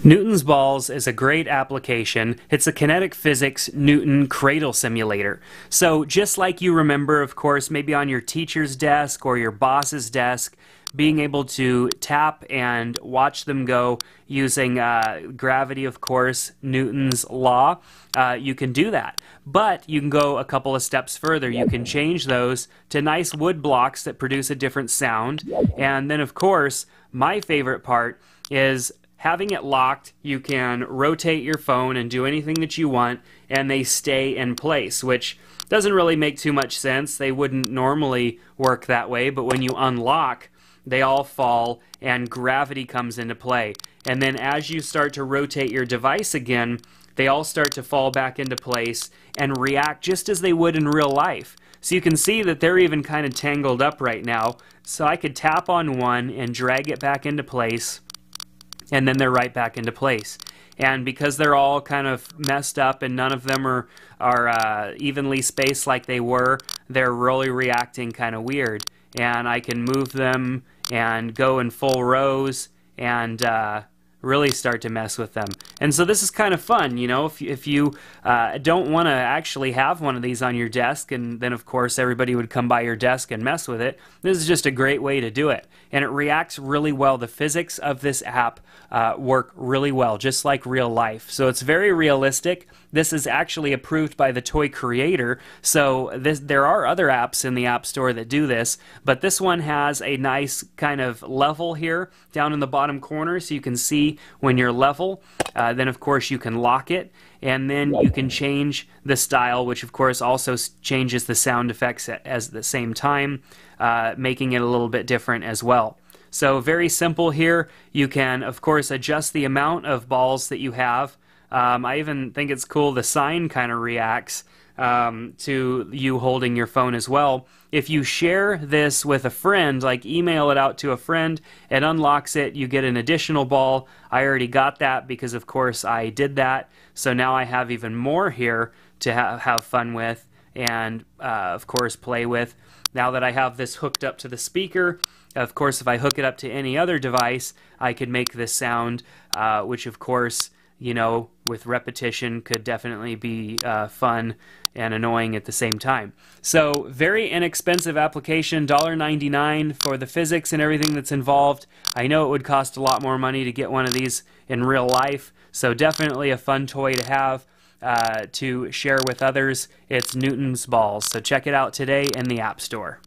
Newton's Balls is a great application. It's a kinetic physics Newton cradle simulator. So just like you remember, of course, maybe on your teacher's desk or your boss's desk, being able to tap and watch them go using gravity, of course, Newton's law, you can do that. But you can go a couple of steps further. You can change those to nice wood blocks that produce a different sound. And then, of course, my favorite part is having it locked. You can rotate your phone and do anything that you want, and they stay in place, which doesn't really make too much sense. They wouldn't normally work that way, but when you unlock, they all fall and gravity comes into play. And then as you start to rotate your device again, they all start to fall back into place and react just as they would in real life. So you can see that they're even kind of tangled up right now. So I could tap on one and drag it back into place, and then they're right back into place. And because they're all kind of messed up and none of them are evenly spaced like they were, they're really reacting kind of weird. And I can move them and go in full rows and really start to mess with them. And so this is kind of fun, you know, if you don't want to actually have one of these on your desk, and then of course everybody would come by your desk and mess with it, this is just a great way to do it. And it reacts really well. The physics of this app work really well, just like real life. So it's very realistic. This is actually approved by the toy creator, so there are other apps in the App Store that do this, but this one has a nice kind of level here down in the bottom corner, so you can see when you're level. Then of course you can lock it, and then you can change the style, which of course also changes the sound effects at the same time, making it a little bit different as well. So very simple here. You can of course adjust the amount of balls that you have. I even think it's cool the sign kind of reacts to you holding your phone as well. If you share this with a friend, like email it out to a friend, it unlocks it, you get an additional ball. I already got that because of course I did that, so now I have even more here to have fun with and of course play with. Now that I have this hooked up to the speaker, of course if I hook it up to any other device, I could make this sound, which of course, you know, with repetition could definitely be fun and annoying at the same time. So very inexpensive application, $1.99 for the physics and everything that's involved. I know it would cost a lot more money to get one of these in real life, so definitely a fun toy to have to share with others. It's Newton's Balls, so check it out today in the App Store.